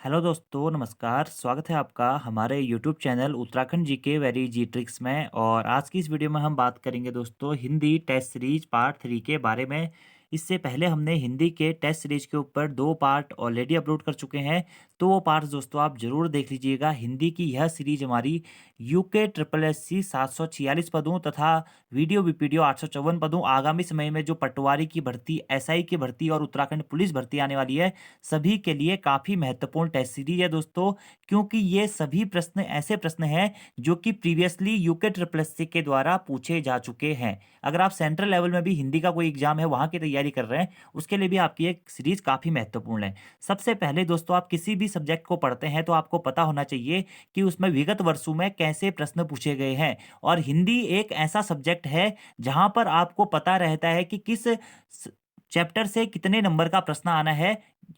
Hello दोस्तों, नमस्कार। स्वागत है आपका हमारे YouTube channel Uttarakhand GK very जी ट्रिक्स में। और आज की इस वीडियो में हम बात करेंगे दोस्तों हिंदी टेस्ट सीरीज पार्ट 3 के बारे में। इससे पहले हमने हिंदी के टेस्ट सीरीज के ऊपर 2 पार्ट ऑलरेडी अपलोड कर चुके हैं, तो वो पार्ट्स दोस्तों आप ज़रूर देख लीजिएगा। हिंदी की यह सीरीज हमारी यूके ट्रिपल एससी 746 पदों तथा वीडियो बीपीडीओ 854 पदों, आगामी समय में जो पटवारी की भर्ती, एसआई की भर्ती और उत्तराखंड पुलिस भर्ती आने वाली है, सभी के लिए काफ़ी महत्वपूर्ण टेस्ट सीरीज है दोस्तों। क्योंकि ये सभी प्रश्न ऐसे प्रश्न हैं जो कि प्रीवियसली यूके ट्रिपल एससी के द्वारा पूछे जा चुके हैं। अगर आप सेंट्रल लेवल में भी हिंदी का कोई एग्जाम है, वहाँ की तैयारी कर रहे हैं, उसके लिए भी आपकी एक सीरीज काफ़ी महत्वपूर्ण है। सबसे पहले दोस्तों, आप किसी भी सब्जेक्ट को पढ़ते हैं तो आपको पता होना चाहिए कि उसमें विगत वर्षों में कैसे प्रश्न पूछे गए हैं। और हिंदी एक ऐसा सब्जेक्ट है जहां पर आपको पता रहता है कि किस चैप्टर से कितने नंबर का प्रश्न आना है,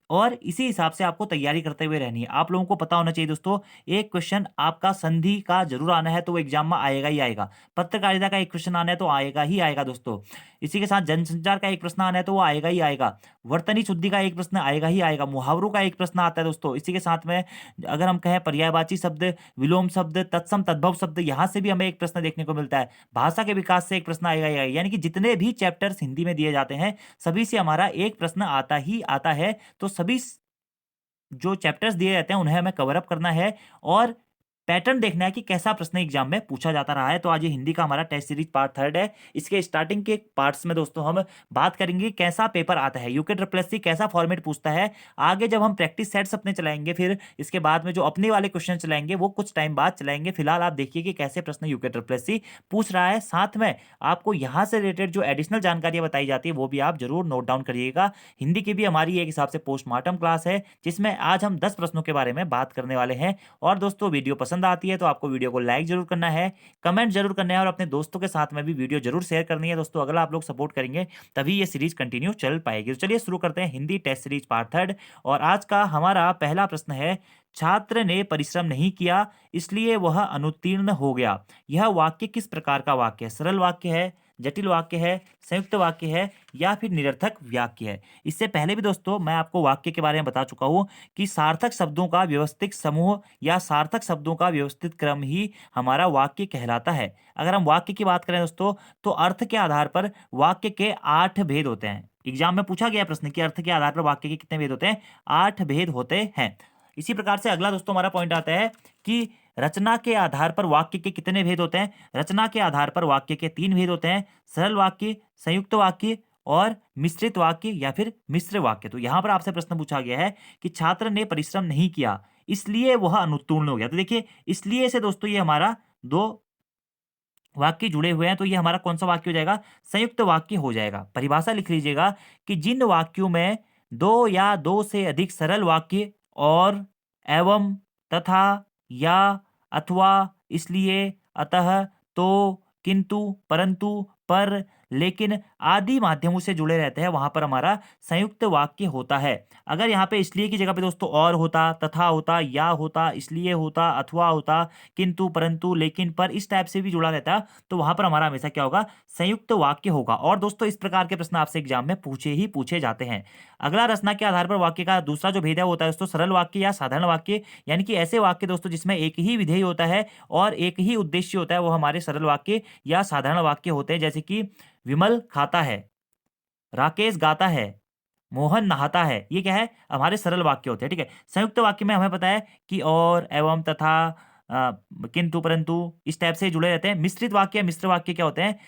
और इसी हिसाब से आपको तैयारी करते हुए रहनी है। आप लोगों को पता होना चाहिए दोस्तों, एक क्वेश्चन आपका संधि का जरूर आना है तो वो एग्जाम में आएगा ही आएगा। पत्रकारिता का एक क्वेश्चन आना है तो आएगा ही आएगा दोस्तों। इसी के साथ जनसंचार का एक प्रश्न आना है तो वो आएगा ही आएगा। वर्तनी शुद्धि का एक प्रश्न आएगा ही आएगा। मुहावरों का एक प्रश्न आता है दोस्तों। इसी के साथ में अगर हम कहें पर्यायवाची शब्द, विलोम शब्द, तत्सम तद्भव शब्द, यहाँ से भी हमें एक प्रश्न देखने को मिलता है। भाषा के विकास से एक प्रश्न आएगा ही आएगा। यानी कि जितने भी चैप्टर्स हिंदी में दिए जाते हैं, सभी से हमारा एक प्रश्न आता ही आता है। तो सभी जो चैप्टर्स दिए जाते हैं उन्हें हमें कवर अप करना है और पैटर्न देखना है कि कैसा प्रश्न एग्जाम में पूछा जाता रहा है। तो आज ये हिंदी का हमारा टेस्ट सीरीज पार्ट 3 है। इसके स्टार्टिंग के पार्ट्स में दोस्तों हम बात करेंगे कैसा पेपर आता है, यूके ट्रिपल एससी कैसा फॉर्मेट पूछता है। आगे जब हम प्रैक्टिस सेट्स अपने चलाएंगे, फिर इसके बाद में जो अपने वाले क्वेश्चन चलाएंगे वो कुछ टाइम बाद चलाएंगे। फिलहाल आप देखिए कि कैसे प्रश्न यूके ट्रिपल एससी पूछ रहा है। साथ में आपको यहाँ से रिलेटेड जो एडिशनल जानकारियां बताई जाती है वो भी आप जरूर नोट डाउन करिएगा। हिंदी की भी हमारी एक हिसाब से पोस्टमार्टम क्लास है, जिसमें आज हम 10 प्रश्नों के बारे में बात करने वाले हैं। और दोस्तों, वीडियो पसंद आती है तो आपको वीडियो को लाइक जरूर करना है, कमेंट जरूर करना है और अपने दोस्तों के साथ में भी वीडियो जरूर शेयर करनी है दोस्तों। अगर आप लोग सपोर्ट करेंगे तभी ये सीरीज कंटिन्यू चल पाएगी। तो चलिए शुरू करते हैं हिंदी टेस्ट सीरीज पार्ट 3। और आज का हमारा पहला प्रश्न है, छात्र ने परिश्रम नहीं किया इसलिए वह अनुत्तीर्ण हो गया। यह वाक्य किस प्रकार का वाक्य है? सरल वाक्य है, जटिल वाक्य है, संयुक्त वाक्य है या फिर निरर्थक वाक्य है? इससे पहले भी दोस्तों मैं आपको वाक्य के बारे में बता चुका हूं कि सार्थक शब्दों का व्यवस्थित समूह या सार्थक शब्दों का व्यवस्थित क्रम ही हमारा वाक्य कहलाता है। अगर हम वाक्य की बात करें दोस्तों, तो अर्थ के आधार पर वाक्य के 8 भेद होते हैं। एग्जाम में पूछा गया प्रश्न कि अर्थ के आधार पर वाक्य के कितने भेद होते हैं? 8 भेद होते हैं। इसी प्रकार से अगला दोस्तों हमारा पॉइंट आता है कि रचना के आधार पर वाक्य के कितने भेद होते हैं? रचना के आधार पर वाक्य के 3 भेद होते हैं, सरल वाक्य, संयुक्त वाक्य और मिश्रित वाक्य या फिर मिश्र वाक्य। तो यहां पर आपसे प्रश्न पूछा गया है कि छात्र ने परिश्रम नहीं किया इसलिए वह अनुत्तीर्ण हो गया। तो देखिए, इसलिए से दोस्तों ये हमारा 2 वाक्य जुड़े हुए हैं, तो ये हमारा कौन सा वाक्य हो जाएगा? संयुक्त वाक्य हो जाएगा। परिभाषा लिख लीजिएगा कि जिन वाक्यों में 2 या 2 से अधिक सरल वाक्य और, एवं, तथा, या, अथवा, इसलिए, अतः, तो, किंतु, परंतु, पर, लेकिन आदि माध्यमों से जुड़े रहते हैं, वहां पर हमारा संयुक्त वाक्य होता है। अगर यहाँ पे इसलिए की जगह पे दोस्तों और होता, तथा होता, या होता, इसलिए होता, अथवा होता, किंतु, परंतु, लेकिन, पर, इस टाइप से भी जुड़ा रहता, तो वहां पर हमारा हमेशा क्या होगा? संयुक्त वाक्य होगा। और दोस्तों, इस प्रकार के प्रश्न आपसे एग्जाम में पूछे जाते हैं। अगला रचना के आधार पर वाक्य का दूसरा जो भेद है वो होता है दोस्तों सरल वाक्य या साधारण वाक्य। यानी कि ऐसे वाक्य दोस्तों जिसमें एक ही विधेय होता है और एक ही उद्देश्य होता है, वो हमारे सरल वाक्य या साधारण वाक्य होते हैं। जैसे कि विमल खाता है, राकेश गाता है, मोहन नहाता है, ये क्या है? हमारे सरल वाक्य होते हैं। ठीक है। संयुक्त वाक्य में हमें पता है कि और, एवं, तथा, किंतु, परंतु, इस टाइप से जुड़े रहते हैं। मिश्रित वाक्य, मिश्र वाक्य क्या होते हैं?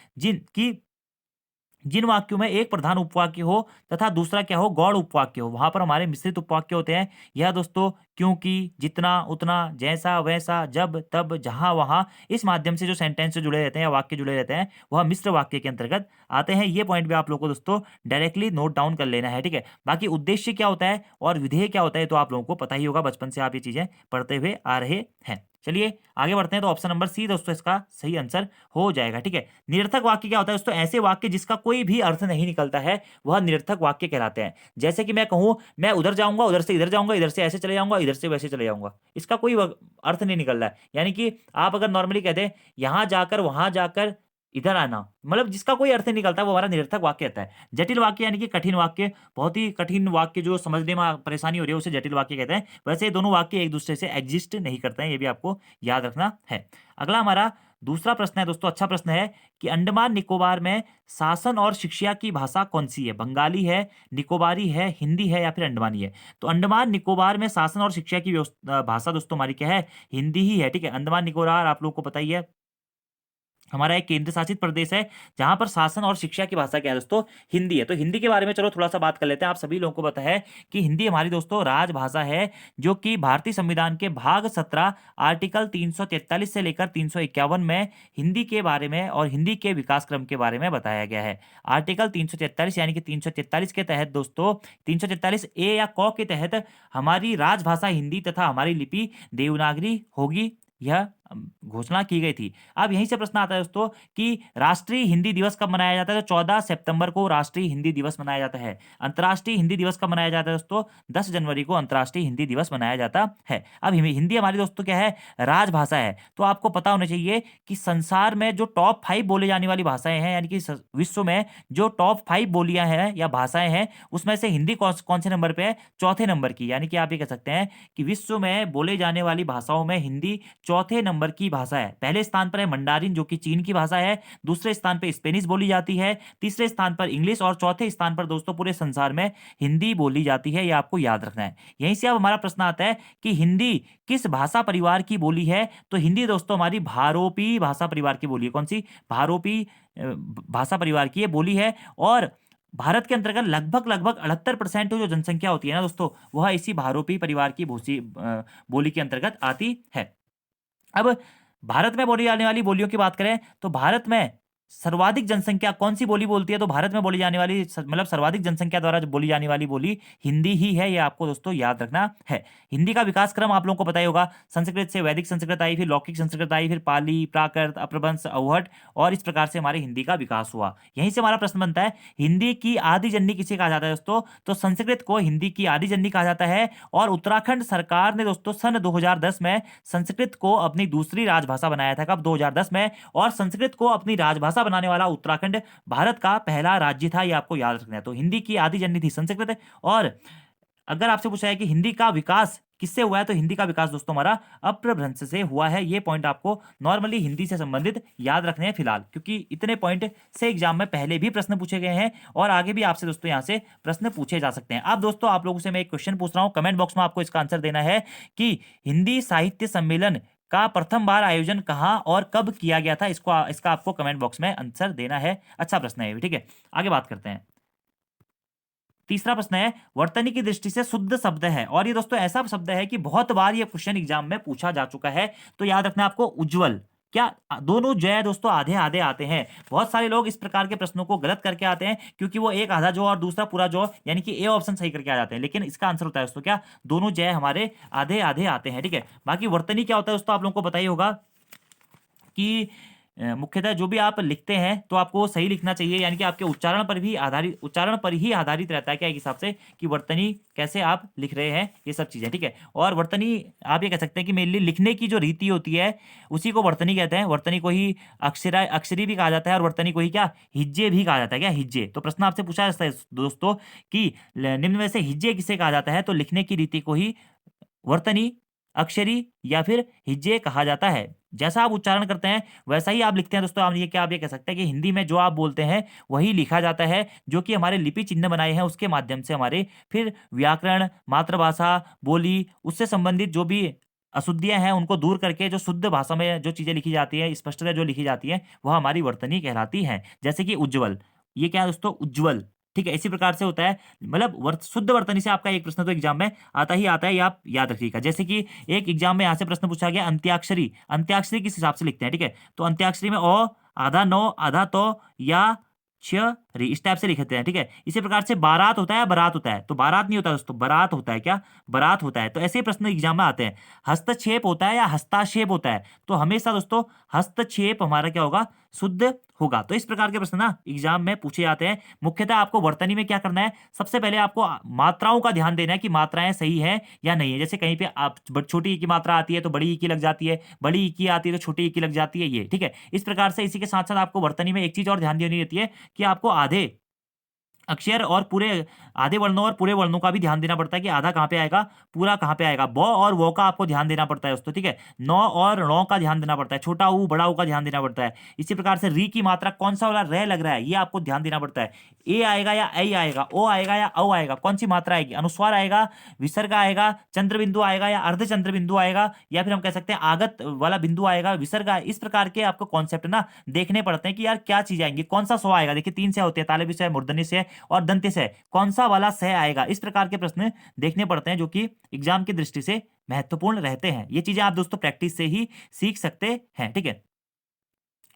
जिन वाक्यों में एक प्रधान उपवाक्य हो तथा दूसरा क्या हो? गौड़ उपवाक्य हो, वहां पर हमारे मिश्रित उपवाक्य होते हैं। यह दोस्तों क्योंकि, जितना, उतना, जैसा, वैसा, जब, तब, जहां, वहां, इस माध्यम से जो सेंटेंस से जुड़े रहते हैं या वाक्य जुड़े रहते हैं, वह मिश्र वाक्य के अंतर्गत आते हैं। ये पॉइंट भी आप लोगों को दोस्तों डायरेक्टली नोट डाउन कर लेना है। ठीक है। बाकी उद्देश्य क्या होता है और विधेय क्या होता है तो आप लोगों को पता ही होगा, बचपन से आप ये चीजें पढ़ते हुए आ रहे हैं। चलिए आगे बढ़ते हैं। तो ऑप्शन नंबर सी दोस्तों इसका सही आंसर हो जाएगा। ठीक है। निरर्थक वाक्य क्या होता है दोस्तों? ऐसे वाक्य जिसका कोई भी अर्थ नहीं निकलता है, वह निरर्थक वाक्य कहलाते हैं। जैसे कि मैं कहूं, मैं उधर जाऊंगा, उधर से इधर जाऊंगा, इधर से ऐसे चले जाऊंगा, इधर से वैसे चले जाऊंगा, इसका कोई अर्थ नहीं निकल रहा है। यानी कि आप अगर नॉर्मली कहते हैं यहां जाकर, वहां जाकर, इधर आना, मतलब जिसका कोई अर्थ नहीं निकलता वो हमारा निरर्थक वाक्य कहता है। जटिल वाक्य यानी कि कठिन वाक्य, बहुत ही कठिन वाक्य जो समझने में परेशानी हो रही है उसे जटिल वाक्य कहते हैं। वैसे ये दोनों वाक्य एक दूसरे से एग्जिस्ट नहीं करते हैं, ये भी आपको याद रखना है। अगला हमारा दूसरा प्रश्न है दोस्तों, अच्छा प्रश्न है कि अंडमान निकोबार में शासन और शिक्षा की भाषा कौन सी है? बंगाली है, निकोबारी है, हिंदी है या फिर अंडमानी है? तो अंडमान निकोबार में शासन और शिक्षा की भाषा दोस्तों हमारी क्या है? हिंदी ही है, ठीक है। अंडमान निकोबार आप लोगों को पता ही है, हमारा एक केंद्र शासित प्रदेश है जहां पर शासन और शिक्षा की भाषा क्या है दोस्तों? हिंदी है। तो हिंदी के बारे में चलो थोड़ा सा बात कर लेते हैं। आप सभी लोगों को पता है कि हिंदी हमारी दोस्तों राजभाषा है, जो कि भारतीय संविधान के भाग 17 आर्टिकल 343 से लेकर 351 में हिंदी के बारे में और हिंदी के विकास क्रम के बारे में बताया गया है। आर्टिकल 343 यानी कि 343 के तहत दोस्तों, 343 ए या क के तहत हमारी राजभाषा हिंदी तथा हमारी लिपि देवनागरी होगी, यह घोषणा की गई थी। अब यहीं से प्रश्न आता है दोस्तों कि राष्ट्रीय हिंदी दिवस कब मनाया जाता है? तो 14 सितंबर को राष्ट्रीय हिंदी दिवस मनाया जाता है। अंतर्राष्ट्रीय हिंदी दिवस कब मनाया जाता है दोस्तों? 10 जनवरी को अंतर्राष्ट्रीय हिंदी दिवस मनाया जाता है। अब हिंदी हमारी दोस्तों क्या है? राजभाषा है। तो आपको पता होना चाहिए कि संसार में जो टॉप 5 बोले जाने वाली भाषाएं हैं, यानी कि विश्व में जो टॉप 5 बोलियां हैं या भाषाएं हैं, उसमें से हिंदी कौन से नंबर पे है? चौथे नंबर की। यानी कि आप ये कह सकते हैं कि विश्व में बोले जाने वाली भाषाओं में हिंदी चौथे नंबर की भाषा है। पहले स्थान पर है मंडारिन, जो कि चीन की भाषा है। दूसरे स्थान पर स्पेनिश बोली जाती है। तीसरे स्थान पर इंग्लिश और चौथे स्थान पर दोस्तों पूरे संसार में हिंदी बोली जाती है। यह आपको याद रखना है। यहीं से अब हमारा प्रश्न आता है कि हिंदी किस भाषा परिवार की बोली है? तो हिंदी दोस्तों हमारी भारोपी भाषा परिवार की बोली है। कौन सी? भारोपी भाषा परिवार की ये बोली है। और भारत के अंतर्गत लगभग लगभग 68% जो जनसंख्या होती है ना दोस्तों, वह इसी भारोपी परिवार की बोली के अंतर्गत आती है। अब भारत में बोली जाने वाली बोलियों की बात करें तो भारत में सर्वाधिक जनसंख्या कौन सी बोली बोलती है? तो भारत में बोली जाने वाली मतलब सर्वाधिक जनसंख्या द्वारा जो बोली जाने वाली बोली हिंदी ही है। ये आपको दोस्तों याद रखना है। हिंदी का विकास क्रम आप लोगों को पता ही होगा। संस्कृत से वैदिक संस्कृत आई, फिर लौकिक संस्कृत आई, फिर पाली, प्राकृत, अपभ्रंश, अवहट, और इस प्रकार से हमारी हिंदी का विकास हुआ। यहीं से हमारा प्रश्न बनता है, हिंदी की आदि जननी किसे कहा जाता है दोस्तों? तो संस्कृत को हिंदी की आदि जननी कहा जाता है। और उत्तराखंड सरकार ने दोस्तों सन 2010 में संस्कृत को अपनी दूसरी राजभाषा बनाया था। कब? 2010 में। और संस्कृत को अपनी राजभाषा बनाने वाला उत्तराखंड भारत का पहला राज्य था। ये आपको याद रखना है। तो हिंदी की आदि जननी थी संस्कृत। और अगर आपसे पूछा है कि हिंदी का विकास किससे हुआ है, तो हिंदी का विकास दोस्तों हमारा अपभ्रंश से हुआ है। ये पॉइंट आपको नॉर्मली हिंदी से संबंधित याद रखने हैं फिलहाल, क्योंकि इतने पॉइंट से एग्जाम में पहले भी प्रश्न पूछे गए हैं और आगे भी आपसे दोस्तों यहां से प्रश्न पूछे जा सकते हैं। अब दोस्तों आप लोगों से मैं एक क्वेश्चन पूछ रहा हूं, कमेंट बॉक्स में आपको इसका आंसर देना है कि हिंदी साहित्य सम्मेलन का प्रथम बार आयोजन कहाँ और कब किया गया था? इसका आपको कमेंट बॉक्स में आंसर देना है। अच्छा प्रश्न है ये भी, ठीक है। आगे बात करते हैं। तीसरा प्रश्न है, वर्तनी की दृष्टि से शुद्ध शब्द है, और ये दोस्तों ऐसा शब्द है कि बहुत बार ये क्वेश्चन एग्जाम में पूछा जा चुका है। तो याद रखना आपको, उज्जवल। क्या दोनों जो है दोस्तों आधे आधे आते हैं? बहुत सारे लोग इस प्रकार के प्रश्नों को गलत करके आते हैं, क्योंकि वो एक आधा जो और दूसरा पूरा जो, यानी कि ए ऑप्शन सही करके आ जाते हैं। लेकिन इसका आंसर होता है दोस्तों क्या? दोनों जय हमारे आधे आधे आते हैं, ठीक है। बाकी वर्तनी क्या होता है दोस्तों, आप लोगों को पता ही होगा कि मुख्यतः जो भी आप लिखते हैं तो आपको सही लिखना चाहिए, यानी कि आपके उच्चारण पर ही आधारित रहता है क्या, एक हिसाब से, कि वर्तनी कैसे आप लिख रहे हैं, ये सब चीज़ें, ठीक है। और वर्तनी आप ये कह सकते हैं कि मेनली लिखने की जो रीति होती है उसी को वर्तनी कहते हैं। वर्तनी को ही अक्षरी भी कहा जाता है, और वर्तनी को ही क्या, हिज्जे भी कहा जाता है। क्या हिज्जे? तो प्रश्न आपसे पूछा जाता है दोस्तों कि निम्न में से हिज्जे किसे कहा जाता है? तो लिखने की रीति को ही वर्तनी, अक्षरी या फिर हिज्जे कहा जाता है। जैसा आप उच्चारण करते हैं वैसा ही आप लिखते हैं दोस्तों। आप ये कह सकते हैं कि हिंदी में जो आप बोलते हैं वही लिखा जाता है, जो कि हमारे लिपि चिन्ह बनाए हैं उसके माध्यम से हमारे फिर व्याकरण, मातृभाषा, बोली, उससे संबंधित जो भी अशुद्धियां हैं उनको दूर करके जो शुद्ध भाषा में जो चीजें लिखी जाती है, स्पष्टता जो लिखी जाती है, वह हमारी वर्तनी कहलाती है। जैसे कि उज्ज्वल, ये क्या है दोस्तों? उज्ज्वल, ठीक है। इसी प्रकार से होता है, मतलब शुद्ध वर्तनी से आपका एक प्रश्न तो एग्जाम में आता ही आता है, ये आप याद रखिएगा। जैसे कि एक एग्जाम में यहाँ से प्रश्न पूछा गया, अंत्याक्षरी। अंत्याक्षरी किस हिसाब से लिखते हैं, ठीक है। तो अंत्याक्षरी में ओ आधा नो आधा तो या छ री, इस टाइप से लिखते हैं, ठीक है। इसी प्रकार से बारात होता है, बारात होता है, तो बारात नहीं होता दोस्तों, बारात होता है। क्या? बारात होता है। तो ऐसे ही प्रश्न एग्जाम में आते हैं। हस्तक्षेप होता है या हस्ताक्षेप होता है? तो हमेशा दोस्तों हस्तक्षेप हमारा क्या होगा? शुद्ध होगा। तो इस प्रकार के प्रश्न ना एग्जाम में पूछे जाते हैं। मुख्यतः आपको वर्तनी में क्या करना है, सबसे पहले आपको मात्राओं का ध्यान देना है कि मात्राएं सही है या नहीं है। जैसे कहीं पे आप छोटी ई की मात्रा आती है तो बड़ी ई की लग जाती है, बड़ी ई की आती है तो छोटी ई की लग जाती है, ये ठीक है। इस प्रकार से इसी के साथ साथ आपको वर्तनी में एक चीज और ध्यान देनी रहती है कि आपको आधे अक्षर और पूरे आधे वर्णों और पूरे वर्णों का भी ध्यान देना पड़ता है कि आधा कहाँ पे आएगा, पूरा कहाँ पे आएगा। ब और वो का आपको ध्यान देना पड़ता है दोस्तों, ठीक है। नौ और णौ का ध्यान देना पड़ता है, छोटा ऊ बड़ा ऊ का ध्यान देना पड़ता है। इसी प्रकार से री की मात्रा कौन सा वाला रह लग रहा है ये आपको ध्यान देना पड़ता है। ए आएगा या ऐ आएगा, ओ आएगा या औ आएगा, कौन सी मात्रा आएगी, अनुस्वार आएगा, विसर्ग आएगा, चंद्र बिंदु आएगा या अर्ध चंद्र बिंदु आएगा, या फिर हम कह सकते हैं आगत वाला बिंदु आएगा, विसर्ग आएगा। इस प्रकार के आपको कॉन्सेप्ट ना देखने पड़ते हैं कि यार क्या चीज आएंगी, कौन सा स्व आएगा। देखिए 3 से होते हैं, तालव्य से, मूर्धन्य से और दंत्य से, कौन सा वाला सह आएगा। इस प्रकार के प्रश्न देखने पड़ते हैं जो कि एग्जाम की दृष्टि से महत्वपूर्ण रहते हैं। ये चीजें आप दोस्तों प्रैक्टिस से ही सीख सकते हैं, ठीक है।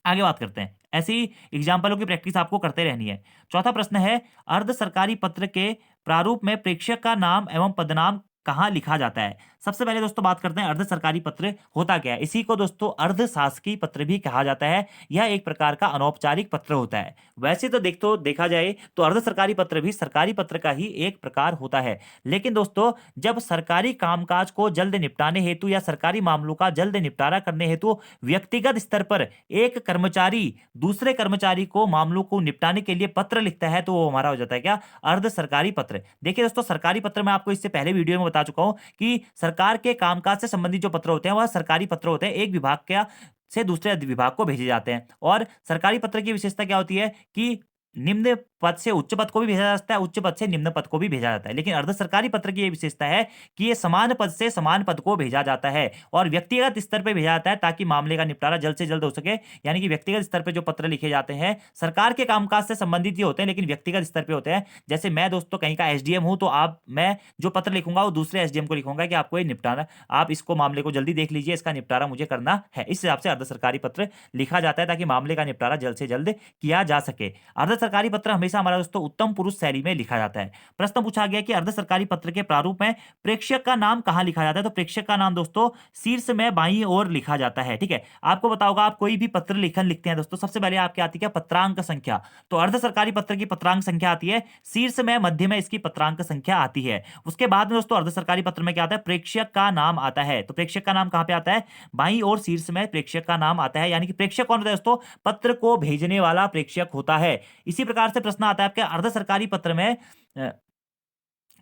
आगे बात करते हैं, ऐसे ही एग्जाम्पलों की प्रैक्टिस आपको करते रहनी है। चौथा प्रश्न है, अर्ध सरकारी पत्र के प्रारूप में प्रेक्षक का नाम एवं पदनाम कहाँ लिखा जाता है। सबसे पहले दोस्तों बात करते हैं अर्ध सरकारी पत्र होता क्या है। इसी को दोस्तों अर्ध शासकीय पत्र भी कहा जाता है। यह एक प्रकार का अनौपचारिक पत्र होता है। वैसे तो देखा जाए तो अर्ध सरकारी पत्र भी सरकारी पत्र का ही एक प्रकार होता है, लेकिन दोस्तों जब सरकारी कामकाज को जल्द निपटाने हेतु या सरकारी मामलों का जल्द निपटारा करने हेतु व्यक्तिगत स्तर पर एक कर्मचारी दूसरे कर्मचारी को मामलों को निपटाने के लिए पत्र लिखता है, तो वो हमारा हो जाता है क्या, अर्ध सरकारी पत्र। देखिए दोस्तों सरकारी पत्र मैं आपको इससे पहले वीडियो में बता चुका हूं कि सरकार के कामकाज से संबंधित जो पत्र होते हैं वह सरकारी पत्र होते हैं, एक विभाग का से दूसरे विभाग को भेजे जाते हैं। और सरकारी पत्र की विशेषता क्या होती है कि निम्न पद से उच्च पद को भी भेजा जा सकता है, उच्च पद से निम्न पद को भी भेजा जाता है। लेकिन अर्ध सरकारी पत्र की यह विशेषता है कि यह समान पद से समान पद को भेजा जाता है और व्यक्तिगत स्तर पर भेजा जाता है ताकि मामले का निपटारा जल्द से जल्द हो सके। यानी कि व्यक्तिगत स्तर पर जो पत्र लिखे जाते हैं सरकार के कामकाज से संबंधित ही होते हैं, लेकिन व्यक्तिगत स्तर पर होते हैं। जैसे मैं दोस्तों कहीं का एसडीएम हूं, तो मैं जो पत्र लिखूंगा वो दूसरे एसडीएम को लिखूंगा कि आपको ये निपटाना, आप इसको मामले को जल्दी देख लीजिए, इसका निपटारा मुझे करना है। इस हिसाब से अर्ध सरकारी पत्र लिखा जाता है ताकि मामले का निपटारा जल्द से जल्द किया जा सके। अर्ध सरकारी पत्र हमेशा हमारा दोस्तों उत्तम पुरुष शैली में लिखा जाता है। प्रश्न पूछा गया कि अर्ध सरकारी पत्र के प्रारूप में प्रेक्षक का नाम कहां लिखा जाता है। तो प्रेक्षक का नाम दोस्तों शीर्ष में बाईं ओर लिखा जाता है, ठीक है। आपको बताओगा आप कोई भी पत्र लेखन लिखते हैं दोस्तों, सबसे पहले आपके आती है पत्रांक संख्या। तो अर्ध सरकारी पत्र की पत्रांक संख्या आती है शीर्ष में, मध्य में इसकी पत्रांक संख्या आती है। उसके बाद में दोस्तों अर्ध सरकारी पत्र में क्या आता है, प्रेक्षक का नाम आता है। तो प्रेक्षक का नाम कहां पे आता है, बाईं ओर शीर्ष में प्रेक्षक का नाम आता है। यानी कि प्रेक्षक कौन होता है दोस्तों, पत्र को भेजने वाला प्रेक्षक होता है। इसी प्रकार से प्रश्न आता है आपके अर्ध सरकारी पत्र में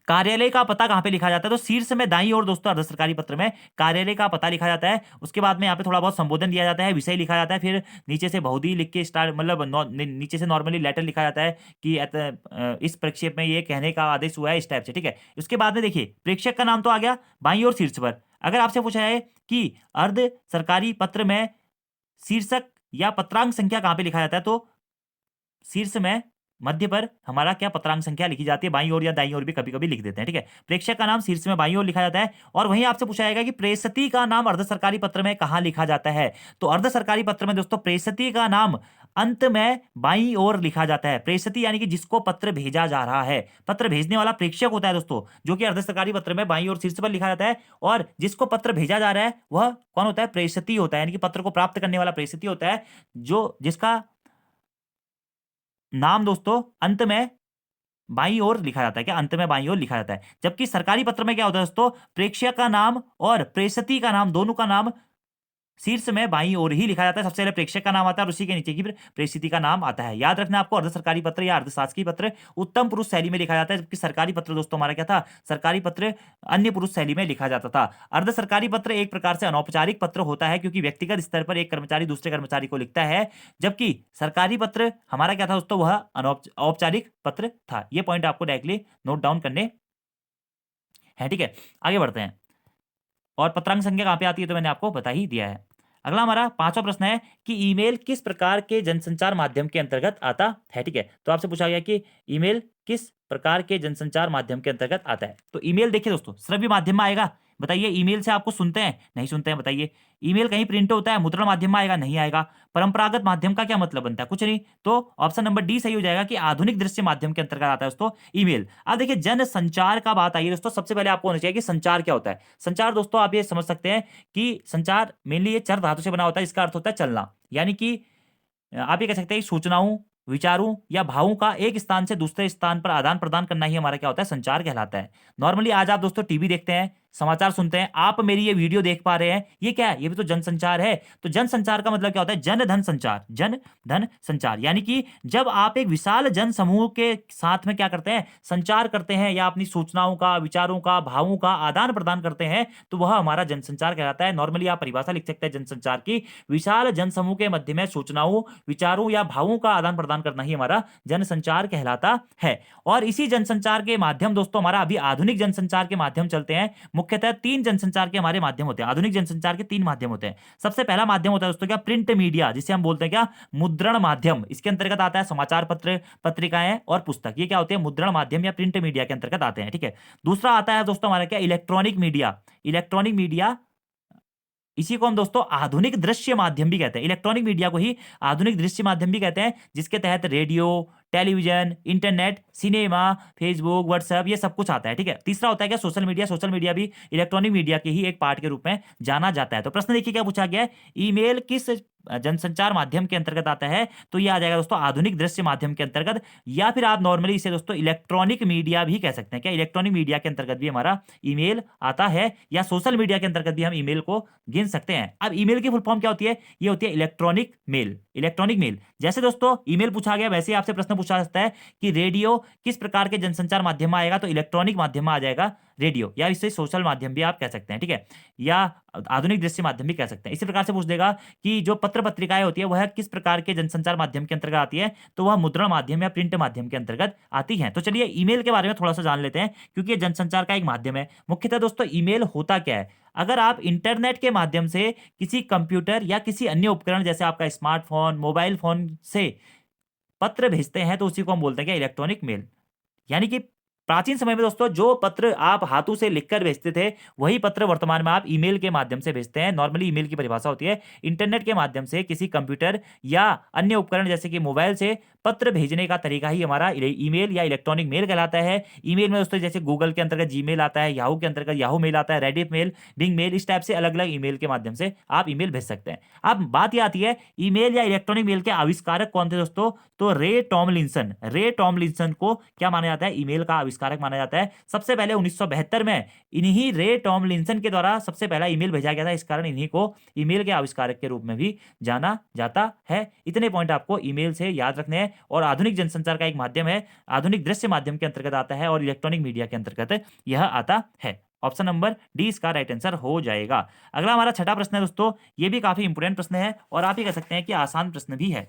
कार्यालय का पता कहां पे लिखा जाता है। तो शीर्ष में दाईं ओर दोस्तों अर्ध सरकारी पत्र में कार्यालय का पता लिखा जाता है। उसके बाद में यहाँ पे थोड़ा बहुत संबोधन दिया जाता है, विषय लिखा जाता है, फिर नीचे से बहुधी लिख के स्टार्ट, मतलब नीचे से नॉर्मली लेटर लिखा जाता है कि इस प्रक्षेप में ये कहने का आदेश हुआ है, इस टाइप से, ठीक है। उसके बाद में देखिए प्रेक्षक का नाम तो आ गया बाईं ओर शीर्ष पर। अगर आपसे पूछा है कि अर्ध सरकारी पत्र में शीर्षक या पत्रांक संख्या कहां पे लिखा जाता है, तो शीर्ष में मध्य पर हमारा क्या पत्रांक संख्या लिखी जाती है, बाईं ओर या दाईं ओर भी कभी कभी लिख देते हैं, ठीक है। प्रेक्षक का नाम शीर्ष में बाईं ओर लिखा जाता है। और वहीं आपसे पूछा जाएगा कि प्रेषित का नाम अर्ध सरकारी पत्र में कहां लिखा जाता है। तो अर्ध सरकारी पत्र में दोस्तों प्रेषित का नाम अंत में बाईं ओर लिखा जाता है। प्रेषित यानी कि जिसको पत्र भेजा जा रहा है, पत्र भेजने वाला प्रेक्षक होता है दोस्तों, जो कि अर्ध सरकारी पत्र में बाईं ओर शीर्ष पर लिखा जाता है। और जिसको पत्र भेजा जा रहा है वह कौन होता है, प्रेषित होता है। यानी कि पत्र को प्राप्त करने वाला प्रेषित होता है, जो जिसका नाम दोस्तों अंत में बाईं ओर लिखा जाता है। क्या, अंत में बाईं ओर लिखा जाता है। जबकि सरकारी पत्र में क्या होता है दोस्तों, प्रेक्षक का नाम और प्रेषित का नाम, दोनों का नाम शीर्ष में बाईं ओर ही लिखा जाता है। सबसे पहले प्रेक्षक का नाम आता है और उसी के नीचे की फिर प्रेषित का नाम आता है। याद रखना आपको, अर्ध सरकारी पत्र या अर्ध शासकीय पत्र उत्तम पुरुष शैली में लिखा जाता है, जबकि सरकारी पत्र दोस्तों हमारा क्या था, सरकारी पत्र अन्य पुरुष शैली में लिखा जाता था। अर्ध सरकारी पत्र एक प्रकार से अनौपचारिक पत्र होता है क्योंकि व्यक्तिगत स्तर पर एक कर्मचारी दूसरे कर्मचारी को लिखता है, जबकि सरकारी पत्र हमारा क्या था दोस्तों, वह औपचारिक पत्र था। यह पॉइंट आपको डायरेक्टली नोट डाउन करने हैं, ठीक है। आगे बढ़ते हैं। और पत्रांक संख्या कहां पे आती है तो मैंने आपको बता ही दिया है। अगला हमारा पांचवा प्रश्न है कि ईमेल किस प्रकार के जनसंचार माध्यम के अंतर्गत आता है, ठीक है। तो आपसे पूछा गया कि ईमेल किस प्रकार के जनसंचार माध्यम के अंतर्गत आता है। तो ईमेल देखिए दोस्तों श्रव्य माध्यम में आएगा, बताइए। ईमेल से आपको सुनते हैं, नहीं सुनते हैं, बताइए। ईमेल कहीं प्रिंट होता है, मुद्रण माध्यम में आएगा, नहीं आएगा। परंपरागत माध्यम का क्या मतलब बनता है, कुछ नहीं। तो ऑप्शन नंबर डी सही हो जाएगा कि आधुनिक दृश्य माध्यम के अंतर्गत आता है दोस्तों ईमेल। अब देखिए जन संचार का बात आई है दोस्तों, सबसे पहले आपको होना चाहिए कि संचार क्या होता है। संचार दोस्तों आप ये समझ सकते हैं कि संचार मेनली ये चर धातु से बना होता है, इसका अर्थ होता है चलना। यानी कि आप ये कह सकते हैं सूचनाओं, विचारों या भावों का एक स्थान से दूसरे स्थान पर आदान प्रदान करना ही हमारा क्या होता है, संचार कहलाता है। नॉर्मली आज आप दोस्तों टीवी देखते हैं, समाचार सुनते हैं, आप मेरी ये वीडियो देख पा रहे हैं, ये क्या है, ये भी तो जनसंचार है। तो जनसंचार का मतलब क्या होता है, जन धन संचार, जन धन संचार, यानी कि जब आप एक विशाल जन समूह के साथ में क्या करते हैं, संचार करते हैं या अपनी सूचनाओं का, विचारों का, भावों का आदान प्रदान करते हैं, तो वह हमारा जनसंचार कहलाता है। नॉर्मली आप परिभाषा लिख सकते हैं जनसंचार की, विशाल जनसमूह के मध्य में सूचनाओं, विचारों या भावों का आदान प्रदान करना ही हमारा जनसंचार कहलाता है। और इसी जनसंचार के माध्यम दोस्तों, हमारा अभी आधुनिक जनसंचार के माध्यम चलते हैं। मुख्यतः 3 जनसंचार के हमारे माध्यम होते हैं। आधुनिक जनसंचार के 3 माध्यम होते हैं। सबसे पहला माध्यम होता है दोस्तों क्या, प्रिंट मीडिया, जिसे हम बोलते हैं क्या, मुद्रण माध्यम। इसके अंतर्गत आता है समाचार पत्र, पत्रिकाएं और पुस्तक, ये क्या होते हैं, मुद्रण माध्यम या प्रिंट मीडिया के अंतर्गत आते हैं। ठीक है। दूसरा आता है दोस्तों हमारा क्या, इलेक्ट्रॉनिक मीडिया। इलेक्ट्रॉनिक मीडिया, इसी को हम दोस्तों आधुनिक दृश्य माध्यम भी कहते हैं। इलेक्ट्रॉनिक मीडिया को ही आधुनिक दृश्य माध्यम भी कहते हैं, जिसके तहत radio, television, internet, cinema, Facebook, WhatsApp, ये सब कुछ आता है। ठीक है। तीसरा होता है क्या, सोशल मीडिया। सोशल मीडिया भी इलेक्ट्रॉनिक मीडिया के ही एक पार्ट के रूप में जाना जाता है। तो प्रश्न देखिए क्या पूछा गया है, ईमेल किस जनसंचार माध्यम के अंतर्गत आता है, तो ये आ जाएगा दोस्तों आधुनिक दृश्य माध्यम के अंतर्गत, या फिर आप नॉर्मली इसे दोस्तों इलेक्ट्रॉनिक मीडिया भी कह सकते हैं। क्या इलेक्ट्रॉनिक मीडिया के अंतर्गत भी हमारा ईमेल आता है, या सोशल मीडिया के अंतर्गत भी हम ईमेल को गिन सकते हैं। अब ईमेल की फुल फॉर्म क्या होती है, ये होती है इलेक्ट्रॉनिक मेल। इलेक्ट्रॉनिक मेल, जैसे दोस्तों ईमेल पूछा गया, वैसे ही आपसे प्रश्न पूछा जा सकता है कि रेडियो किस प्रकार के जनसंचार माध्यम में आएगा, तो इलेक्ट्रॉनिक माध्यम में आ जाएगा रेडियो, या इसे सोशल माध्यम भी आप कह सकते हैं। ठीक है। या आधुनिक दृश्य माध्यम भी कह सकते हैं। इसी प्रकार से पूछ देगा कि जो पत्र पत्रिकाएं होती है वह किस प्रकार के जनसंचार माध्यम के अंतर्गत आती है, तो वह मुद्रण माध्यम या प्रिंट माध्यम के अंतर्गत आती है। तो चलिए ईमेल के बारे में थोड़ा सा जान लेते हैं, क्योंकि ये जनसंचार का एक माध्यम है। मुख्यतः दोस्तों ईमेल होता क्या है, अगर आप इंटरनेट के माध्यम से किसी कंप्यूटर या किसी अन्य उपकरण, जैसे आपका स्मार्टफोन, मोबाइल फोन से पत्र भेजते हैं, तो उसी को हम बोलते हैं क्या, इलेक्ट्रॉनिक मेल। यानी कि प्राचीन समय में दोस्तों जो पत्र आप हाथों से लिखकर भेजते थे, वही पत्र वर्तमान में आप ईमेल के माध्यम से भेजते हैं। नॉर्मली ईमेल की परिभाषा होती है इंटरनेट के माध्यम से किसी कंप्यूटर या अन्य उपकरण जैसे कि मोबाइल से पत्र भेजने का तरीका ही हमारा ईमेल या इलेक्ट्रॉनिक मेल कहलाता है। ईमेल में दोस्तों जैसे गूगल के अंतर्गत जीमेल आता है, याहू के अंतर्गत याहू मेल आता है, रेडिट मेल, बिंग मेल, इस टाइप से अलग अलग ईमेल के माध्यम से आप ईमेल भेज सकते हैं। अब बात यह आती है ईमेल या इलेक्ट्रॉनिक मेल के आविष्कारक कौन थे दोस्तों, तो रे टॉमलिंसन। रे टॉमलिंसन को क्या माना जाता है, ईमेल का आविष्कारक माना जाता है। सबसे पहले 1972 में इन्हीं रे टॉमलिंसन के द्वारा सबसे पहला ईमेल भेजा गया था, इस कारण इन्हीं को ईमेल के आविष्कारक के रूप में भी जाना जाता है। इतने पॉइंट आपको ईमेल से याद रखने हैं। और आधुनिक जनसंचार का एक माध्यम है, आधुनिक दृश्य माध्यम के अंतर्गत आता है, और इलेक्ट्रॉनिक मीडिया के अंतर्गत यह आता है। ऑप्शन नंबर डी इसका राइट आंसर हो जाएगा। अगला हमारा छठा प्रश्न है दोस्तों, ये भी काफी इंपोर्टेंट प्रश्न है, और आप ये कह सकते हैं कि आसान प्रश्न भी है।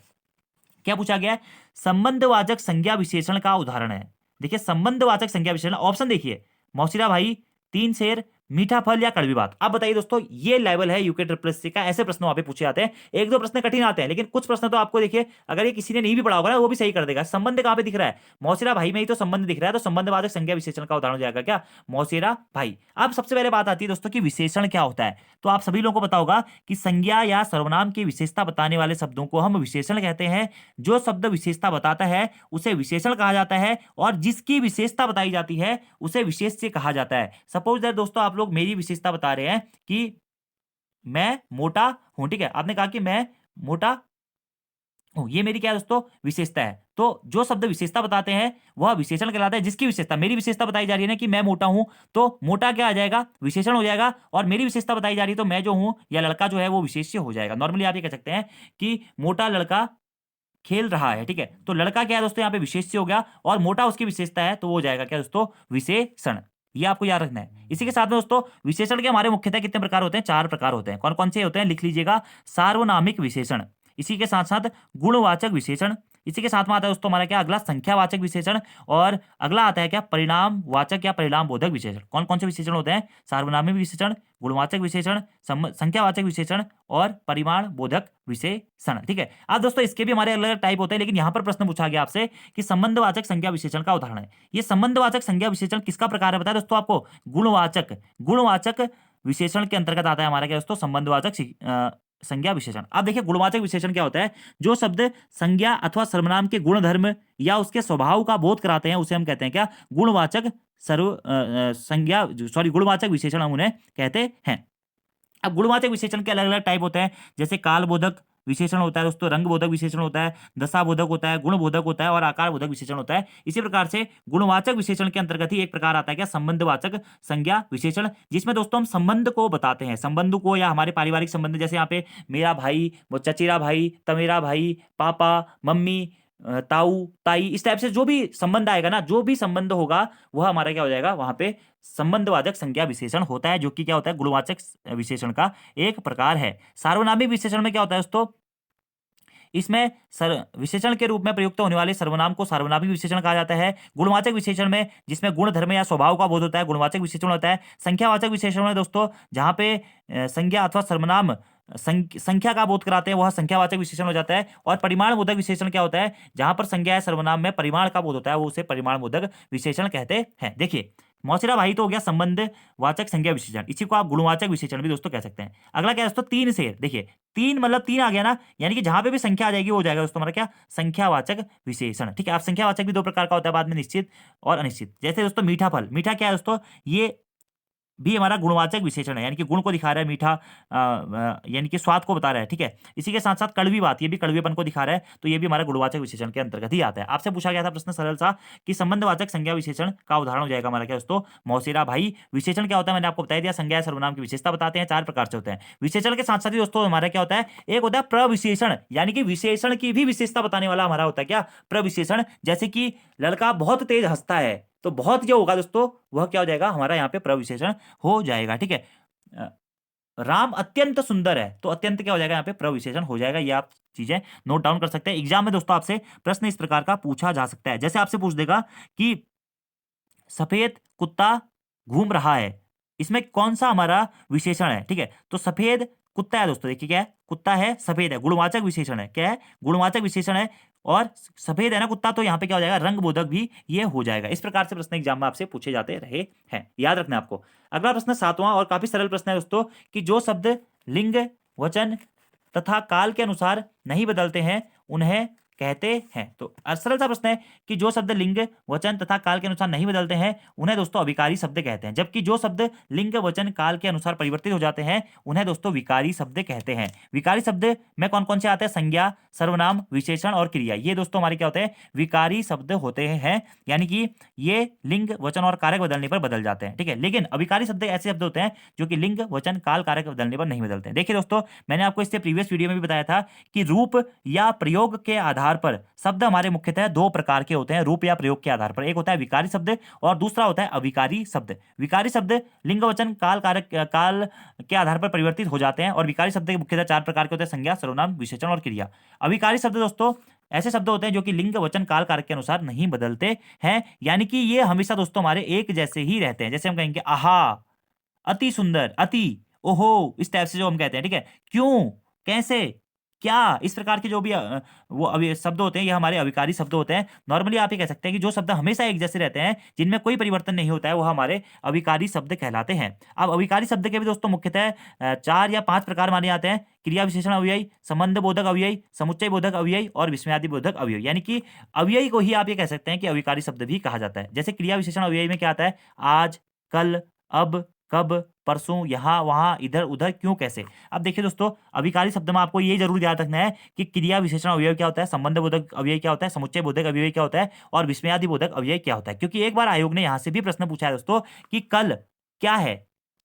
क्या पूछा गया है, संबंधवाचक संज्ञा विशेषण का उदाहरण है। देखिए संबंधवाचक संज्ञा विशेषण, ऑप्शन देखिए, मौसीरा भाई, तीन शेर, मीठा फल या कड़वी बात। अब बताइए दोस्तों, ये लेवल है यूके ट्रिपल का, ऐसे प्रश्न वहां पे पूछे जाते हैं। एक दो प्रश्न कठिन आते हैं, लेकिन कुछ प्रश्न तो आपको देखिए, अगर ये किसी ने नहीं भी पढ़ा होगा ना, वो भी सही कर देगा। संबंध कहां पे दिख रहा है, मौसीरा भाई में ही तो संबंध दिख रहा है, तो संबंधवाचक संज्ञा विशेषण का उदाहरण हो जाएगा क्या, मौसीरा भाई। अब सबसे पहले बात आती है दोस्तों कि विशेषण क्या होता है। तो आप सभी लोगों को पता होगा कि संज्ञा या सर्वनाम की विशेषता बताने वाले शब्दों को हम विशेषण कहते हैं। जो शब्द विशेषता बताता है उसे विशेषण कहा जाता है, और जिसकी विशेषता बताई जाती है उसे विशेष्य कहा जाता है। सपोज दैट दोस्तों, आप लोग मेरी विशेषता बता रहे हैं कि मैं मोटा हूं, ठीक है, आपने कहा कि मैं मोटा हूं, ये मेरी क्या है दोस्तों, विशेषता है। तो जो शब्द विशेषता बताते हैं वह विशेषण कहलाता है। जिसकी विशेषता, मेरी विशेषता बताई जा रही है ना कि मैं मोटा हूं, तो मोटा क्या आ जाएगा, विशेषण हो जाएगा। और मेरी विशेषता बताई जा रही है तो मैं जो हूं या लड़का जो है वो विशेष्य हो जाएगा। नॉर्मली आप ये कह सकते हैं कि मोटा लड़का खेल रहा है, ठीक है, तो लड़का क्या है दोस्तों, यहाँ पे विशेष्य हो गया, और मोटा उसकी विशेषता है, तो वो हो जाएगा क्या दोस्तों, विशेषण। ये आपको याद रखना है। इसी के साथ में दोस्तों विशेषण के हमारे मुख्यतः कितने प्रकार होते हैं, 4 प्रकार होते हैं। कौन कौन से होते हैं, लिख लीजिएगा। सार्वनामिक विशेषण, इसी के साथ साथ गुणवाचक विशेषण, इसी के साथ में आता है दोस्तों हमारा क्या, अगला संख्यावाचक विशेषण, और अगला आता है क्या, परिणामवाचक या परिणाम बोधक विशेषण। कौन कौन से विशेषण होते हैं, सार्वनामिक विशेषण, गुणवाचक विशेषण, संख्यावाचक विशेषण और परिमाण बोधक विशेषण। ठीक है। अब दोस्तों इसके भी हमारे अलग अलग टाइप होते हैं, लेकिन यहां पर प्रश्न पूछा गया आपसे कि संबंधवाचक संज्ञा विशेषण का उदाहरण है। ये संबंधवाचक संज्ञा विशेषण किसका प्रकार है बताया दोस्तों आपको, गुणवाचक। गुणवाचक विशेषण के अंतर्गत आता है हमारा क्या दोस्तों, संबंधवाचक संज्ञा विशेषण। अब देखिए गुणवाचक विशेषण क्या होता है, जो शब्द संज्ञा अथवा सर्वनाम के गुण धर्म या उसके स्वभाव का बोध कराते हैं उसे हम कहते हैं क्या, गुणवाचक संज्ञा, सॉरी, गुणवाचक विशेषण हम उन्हें कहते हैं। अब गुणवाचक विशेषण के अलग अलग टाइप होते हैं, जैसे कालबोधक, विशेषण होता है दोस्तों, रंग बोधक विशेषण होता है, दशा बोधक होता है, गुण बोधक होता है और आकार बोधक विशेषण होता है। इसी प्रकार से गुणवाचक विशेषण के अंतर्गत ही एक प्रकार आता है क्या, संबंधवाचक संज्ञा विशेषण, जिसमें दोस्तों हम संबंध को बताते हैं, संबंध को या हमारे पारिवारिक संबंध, जैसे यहाँ पे मेरा भाई, वो चचेरा भाई, तमेरा भाई, पापा, मम्मी, ताऊ, ताई, इस टाइप से जो भी संबंध आएगा ना, जो भी संबंध होगा वह हमारा क्या हो जाएगा, वहां पे संबंधवाचक संज्ञा विशेषण होता है, जो कि क्या होता है, गुणवाचक विशेषण का एक प्रकार है। सार्वनामिक विशेषण में क्या होता है दोस्तों, इसमें विशेषण के रूप में प्रयुक्त होने वाले सर्वनाम को सार्वनामिक विशेषण कहा जाता है। गुणवाचक विशेषण में जिसमें गुण, धर्म या स्वभाव का बोध होता है, गुणवाचक विशेषण होता है। संख्यावाचक विशेषण में दोस्तों जहां पे संज्ञा अथवा सर्वनाम संख्या का बोध कराते हैं, वह संख्यावाचक विशेषण हो जाता है। और परिमाण बोधक विशेषण क्या होता है, जहां पर संज्ञा या सर्वनाम में परिमाण का बोध होता है, वो उसे परिमाण बोधक विशेषण कहते हैं। देखिए, मौसेरा भाई तो हो गया संबंध वाचक संज्ञा विशेषण, इसी को आप गुणवाचक विशेषण भी दोस्तों कह सकते हैं। अगला क्या है दोस्तों, तीन शेर। देखिए, तीन मतलब तीन आ गया ना, यानी कि जहां पे भी संख्या आ जाएगी वो हो जाएगा दोस्तों हमारा क्या, संख्यावाचक विशेषण। ठीक है, आप संख्यावाचक भी दो प्रकार का होता है बाद में, निश्चित और अनिश्चित। जैसे दोस्तों मीठा फल, मीठा क्या है दोस्तों, ये भी हमारा गुणवाचक विशेषण है, यानी कि गुण को दिखा रहा है, मीठा यानी कि स्वाद को बता रहा है। ठीक है, इसी के साथ साथ कड़वी बात, ये भी कड़वेपन को दिखा रहा है, तो ये भी हमारा गुणवाचक विशेषण के अंतर्गत ही आता है। आपसे पूछा गया था प्रश्न सरल सा कि संबंधवाचक संज्ञा विशेषण का उदाहरण हो जाएगा हमारा क्या दोस्तों, मौसेरा भाई। विशेषण क्या होता है, मैंने आपको बता दिया, संज्ञा या सर्वनाम की विशेषता बताते हैं, चार प्रकार से होते हैं। विशेषण के साथ साथ ही दोस्तों हमारा क्या होता है, एक होता है प्रविशेषण, यानी कि विशेषण की भी विशेषता बताने वाला हमारा होता है क्या, प्रविशेषण। जैसे कि लड़का बहुत तेज हंसता है, तो बहुत जो होगा दोस्तों वह क्या हो जाएगा, हमारा यहाँ पे प्रविशेषण हो जाएगा। ठीक है, अ, राम अत्यंत सुंदर है, तो अत्यंत क्या हो जाएगा, यहाँ पे प्रविशेषण हो जाएगा। ये आप चीजें नोट डाउन कर सकते हैं। एग्जाम में दोस्तों आपसे प्रश्न इस प्रकार का पूछा जा सकता है, जैसे आपसे पूछ देगा कि सफेद कुत्ता घूम रहा है, इसमें कौन सा हमारा विशेषण है। ठीक है, तो सफेद कुत्ता है दोस्तों, देखिए क्या है, कुत्ता है, सफेद है, गुणवाचक विशेषण है, क्या है, गुणवाचक विशेषण है। और सफेद है ना कुत्ता, तो यहाँ पे क्या हो जाएगा, रंग बोधक भी ये हो जाएगा। इस प्रकार से प्रश्न एग्जाम में आपसे पूछे जाते रहे हैं, याद रखना आपको। अगला प्रश्न सातवां और काफी सरल प्रश्न है दोस्तों, कि जो शब्द लिंग, वचन तथा काल के अनुसार नहीं बदलते हैं उन्हें कहते हैं। तो सरल सा प्रश्न है कि जो शब्द लिंग, वचन तथा काल के अनुसार नहीं बदलते हैं उन्हें दोस्तों अविकारी शब्द कहते हैं, जबकि जो शब्द लिंग, वचन, काल के अनुसार परिवर्तित हो जाते हैं उन्हें दोस्तों विकारी शब्द कहते हैं। विकारी शब्द में कौन कौन से आते हैं, संज्ञा, सर्वनाम, विशेषण और क्रिया, ये दोस्तों हमारे क्या होते हैं, विकारी शब्द होते हैं, यानी कि ये लिंग, वचन और कारक बदलने पर बदल जाते हैं। ठीक है, लेकिन अविकारी शब्द ऐसे शब्द होते हैं जो कि लिंग, वचन, काल, कारक बदलने पर नहीं बदलते हैं। देखिए दोस्तों, मैंने आपको इससे प्रीवियस वीडियो में भी बताया था कि रूप या प्रयोग के आधार पर शब्द हमारे मुख्यतः दो प्रकार के होते हैं, रूप या प्रयोग के आधार पर। एक होता है विकारी शब्द और दूसरा होता है अविकारी शब्द। विकारी शब्द लिंग, वचन, काल, कारक, काल के आधार पर परिवर्तित हो जाते हैं, और विकारी शब्द के मुख्यतः चार प्रकार के होते हैं, संज्ञा, सर्वनाम, विशेषण और क्रिया। अविकारी शब्द दोस्तों ऐसे शब्द होते हैं जो कि लिंग, वचन, काल, कारक के अनुसार नहीं बदलते हैं, यानी कि ये हमेशा दोस्तों हमारे एक जैसे ही रहते हैं। जैसे हम कहेंगे आहा, अति सुंदर, अति, ओहो, इस टाइप से जो हम कहते हैं। ठीक है, क्यों, कैसे, क्या, इस प्रकार के जो भी वो अभी शब्द होते हैं ये हमारे अविकारी शब्द होते हैं। नॉर्मली आप ये कह सकते हैं कि जो शब्द हमेशा एक जैसे रहते हैं, जिनमें कोई परिवर्तन नहीं होता है, वो हमारे अविकारी शब्द कहलाते हैं। अब अविकारी शब्द के भी दोस्तों मुख्यतः चार या पांच प्रकार माने जाते हैं, क्रिया विशेषण अव्ययी, संबंध बोधक अव्ययी, समुच्चय बोधक अव्ययी और विस्मयादि बोधक अव्ययी। यानी कि अव्ययी को ही आप ये कह सकते हैं कि अविकारी शब्द भी कहा जाता है। जैसे क्रिया विशेषण अव्ययी में क्या आता है, आज, कल, अब, कब, परसों, यहाँ, वहां, इधर, उधर, क्यों, कैसे। अब देखिए दोस्तों, अविकारी शब्द में आपको ये जरूर याद रखना है कि क्रिया विशेषण अव्यय क्या होता है, संबंध बोधक अव्यय क्या होता है, समुच्चय बोधक अव्यय क्या होता है और विस्मयादि बोधक अव्यय क्या होता है। क्योंकि एक बार आयोग ने यहां से भी प्रश्न पूछा है दोस्तों कि कल क्या है,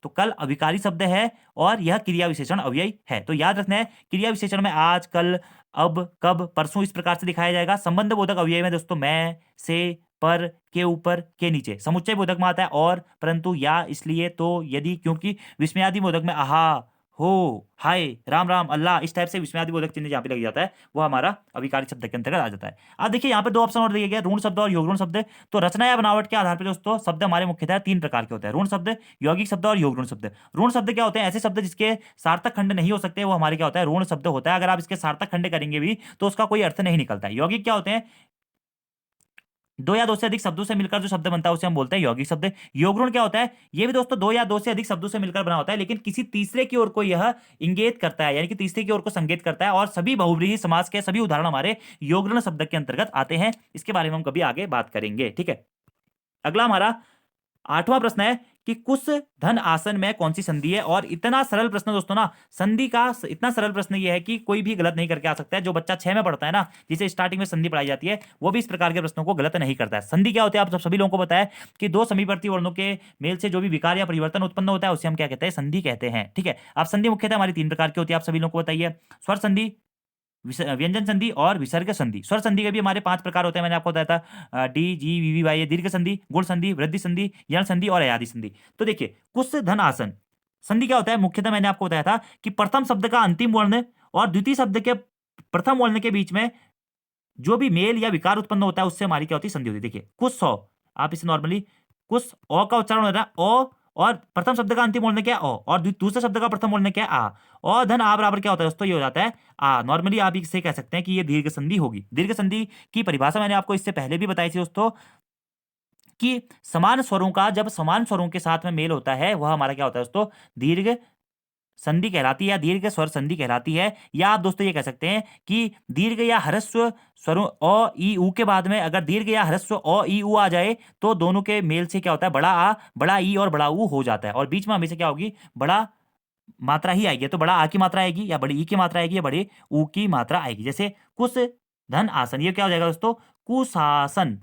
तो कल अविकारी शब्द है और यह क्रिया विशेषण अव्यय है। तो याद रखना है, क्रिया विशेषण में आज, कल, अब, कब, परसों इस प्रकार से दिखाया जाएगा। संबंध बोधक अव्यय में दोस्तों मैं, से, पर, के ऊपर, के नीचे। समुच्चय बोधक में आता है और, परंतु, या, इसलिए, तो, यदि, क्योंकि। विस्मयादि बोधक में आहा, हो, हाय, राम राम, अल्लाह, इस टाइप से विस्मयादि बोधक चिन्ह जहाँ पे लग जाता है वो हमारा अविकारी शब्द के अंतर्गत आ जाता है। अब देखिए यहाँ पे दो ऑप्शन और दिए गए, ऋण शब्द और योग ऋण शब्द। तो रचना या बनावट के आधार पर दोस्तों शब्द हमारे मुख्यतः तीन प्रकार के होते हैं, ऋण शब्द, यौगिक शब्द और योग ऋण शब्द। ऋण शब्द क्या होते हैं, ऐसे शब्द जिसके सार्थक खंड नहीं हो सकते, वो हमारे क्या होता है, ऋण शब्द होता है। अगर आप इसके सार्थक खंड करेंगे भी तो उसका कोई अर्थ नहीं निकलता है। यौगिक क्या होते हैं, दो या दो से अधिक शब्दों से मिलकर जो शब्द बनता है उसे हम बोलते हैं यौगिक शब्द। योगऋण क्या होता है, ये भी दोस्तों दो या दो से अधिक शब्दों से मिलकर बना होता है, लेकिन किसी तीसरे की ओर को यह इंगित करता है, यानी कि तीसरे की ओर को संकेत करता है। और सभी बहुव्रीहि समास के सभी उदाहरण हमारे योगऋण शब्द के अंतर्गत आते हैं। इसके बारे में हम कभी आगे बात करेंगे। ठीक है, अगला हमारा आठवां प्रश्न है कि कुश धन आसन में कौन सी संधि है। और इतना सरल प्रश्न दोस्तों ना, संधि का इतना सरल प्रश्न ये है कि कोई भी गलत नहीं करके आ सकता है। जो बच्चा 6 में पढ़ता है ना, जिसे स्टार्टिंग में संधि पढ़ाई जाती है, वो भी इस प्रकार के प्रश्नों को गलत नहीं करता है। संधि क्या होती है, आप सभी लोगों को पता है कि दो समीपवर्ती वर्णों के मेल से जो भी विकार या परिवर्तन उत्पन्न होता है उसे हम क्या कहते हैं, संधि कहते हैं। ठीक है, अब संधि मुख्यतः हमारी 3 प्रकार की होती है, आप सभी लोगों को बताइए। स्वर संधि, व्यंजन संधि और विसर्ग संधि। स्वर संधि के भी हमारे 5 प्रकार होते हैं, मैंने आपको बताया था, D G V V Y, दीर्घ संधि, गुण संधि, वृद्धि संधि, यण संधि और अयादि संधि। तो देखिए, कुश धन आसन संधि क्या होता है, मुख्यतः मैंने आपको बताया था कि प्रथम शब्द का अंतिम वर्ण और द्वितीय शब्द के प्रथम वर्ण के बीच में जो भी मेल या विकार उत्पन्न होता है उससे हमारी क्या होती है, संधि होती है। देखिए, कुश सौ, आप इसे नॉर्मली कुश ओ का उच्चारण हो रहा है ओ, और प्रथम शब्द का अंतिम वर्ण क्या है, ओ, और दूसरे शब्द का प्रथम वर्ण क्या है, आ। और धन आ बराबर क्या होता है दोस्तों, ये हो जाता है आ। नॉर्मली आप इसे कह सकते हैं कि ये दीर्घ संधि होगी। दीर्घ संधि की परिभाषा मैंने आपको इससे पहले भी बताई थी दोस्तों, कि समान स्वरों का जब समान स्वरों के साथ में मेल होता है वह हमारा क्या होता है दोस्तों, दीर्घ संधि कहलाती है या दीर्घ स्वर संधि कहलाती है। या आप दोस्तों ये कह सकते हैं कि दीर्घ या ह्रस्व स्वरों अ ई उ के बाद में अगर दीर्घ या ह्रस्व अ ई उ आ जाए तो दोनों के मेल से क्या होता है, बड़ा आ, बड़ा ई और बड़ा ऊ हो जाता है। और बीच में हमेशा क्या होगी, बड़ा मात्रा ही आएगी। तो बड़ा आ की मात्रा आएगी या बड़ी ई की मात्रा आएगी या बड़े ऊ की मात्रा आएगी। जैसे कुश धन आसन, ये क्या हो जाएगा दोस्तों, कुशासन।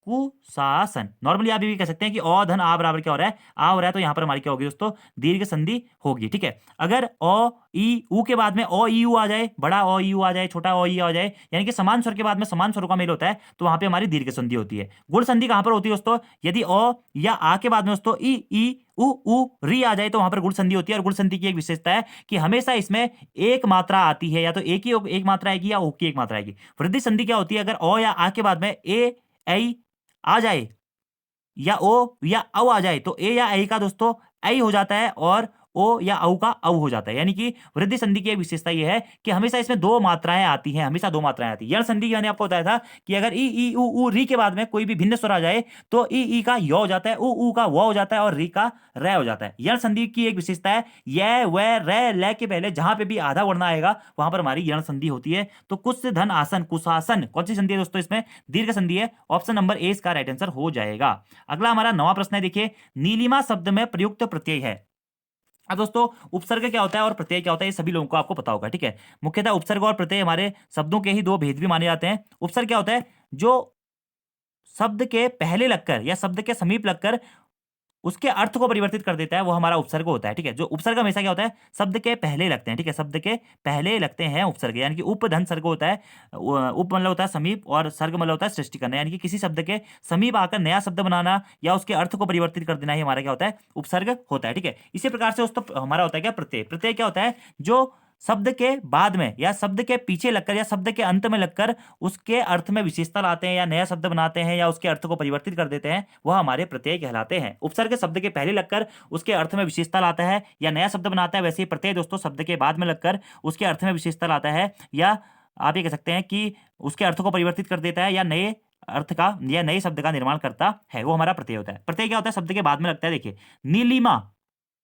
कुशासन। नॉर्मली आप ये भी कह सकते हैं कि अ धन आ बराबर क्या हो रहा है, आ हो रहा है, तो यहां पर हमारी क्या होगी दोस्तों, दीर्घ संधि होगी। ठीक है, अगर अ ई ऊ के बाद में अ ई ऊ आ जाए, बड़ा अ ई ऊ आ जाए, छोटा अ ई आ जाए, यानी कि समान स्वर के बाद में समान स्वरों का मेल होता है, तो वहां पे हमारी दीर्घ संधि होती है। गुण संधि कहां पर होती है दोस्तों, यदि अ या आ के बाद में दोस्तों ई उ री आ जाए तो वहां पर गुण संधि होती है। और गुण संधि की एक विशेषता है कि हमेशा इसमें एक मात्रा आती है, या तो एक मात्रा आएगी या ओ की एक मात्रा आएगी। वृद्धि संधि क्या होती है, अगर अ या आ के बाद में ए ऐ आ जाए या ओ या औ आ जाए तो ए या ऐ का दोस्तों ऐ हो जाता है और ओ या औ का औ हो जाता है। यानी कि वृद्धि संधि की एक विशेषता यह है कि हमेशा इसमें दो मात्राएं आती हैं, हमेशा दो मात्राएं आती हैं। यण संधि की मैंने आपको बताया था कि अगर ई उ री के बाद में कोई भी भिन्न स्वर आ जाए तो ई का य हो जाता है, उ का व हो जाता है और री का र हो जाता है। यण संधि की एक विशेषता है, य व र ल के पहले जहां पे भी आधा वर्ण आएगा वहां पर हमारी यण संधि होती है। तो कुश धन आसन, कुशासन कौन सी संधि है दोस्तों, इसमें दीर्घ संधि है। ऑप्शन नंबर ए इसका राइट आंसर हो जाएगा। अगला हमारा 9वां प्रश्न है, देखिए, नीलिमा शब्द में प्रयुक्त प्रत्यय है। अब दोस्तों, उपसर्ग क्या होता है और प्रत्यय क्या होता है, ये सभी लोगों को आपको पता होगा। ठीक है, मुख्यतः उपसर्ग और प्रत्यय हमारे शब्दों के ही दो भेद भी माने जाते हैं। उपसर्ग क्या होता है, जो शब्द के पहले लगकर या शब्द के समीप लगकर उसके अर्थ को परिवर्तित कर देता है, वो हमारा उपसर्ग होता है। ठीक है, जो उपसर्ग हमेशा क्या होता है, शब्द के पहले लगते हैं। ठीक है, शब्द के पहले लगते हैं उपसर्ग, यानी कि उप धन सर्ग होता है। उप मतलब होता है समीप और सर्ग मतलब होता है सृष्टि करना, यानी कि किसी शब्द के समीप आकर नया शब्द बनाना या उसके अर्थ को परिवर्तित कर देना ही हमारा क्या होता है, उपसर्ग होता है। ठीक है, इसी प्रकार से दोस्तों हमारा होता है क्या, प्रत्यय। प्रत्यय क्या होता है, जो शब्द के बाद में या शब्द के पीछे लगकर या शब्द के अंत में लगकर उसके अर्थ में विशेषता लाते हैं या नया शब्द बनाते हैं या उसके अर्थ को परिवर्तित कर देते हैं, वह हमारे प्रत्यय कहलाते हैं। उपसर्ग शब्द के पहले लगकर उसके अर्थ में विशेषता लाता है या नया शब्द बनाता है, वैसे ही प्रत्यय दोस्तों शब्द के बाद में लगकर उसके अर्थ में विशेषता लाता है या आप ये कह सकते हैं कि उसके अर्थ को परिवर्तित कर देता है या नए अर्थ का या नए शब्द का निर्माण करता है, वो हमारा प्रत्यय होता है। प्रत्यय क्या होता है, शब्द के बाद में लगता है। देखिए, नीलिमा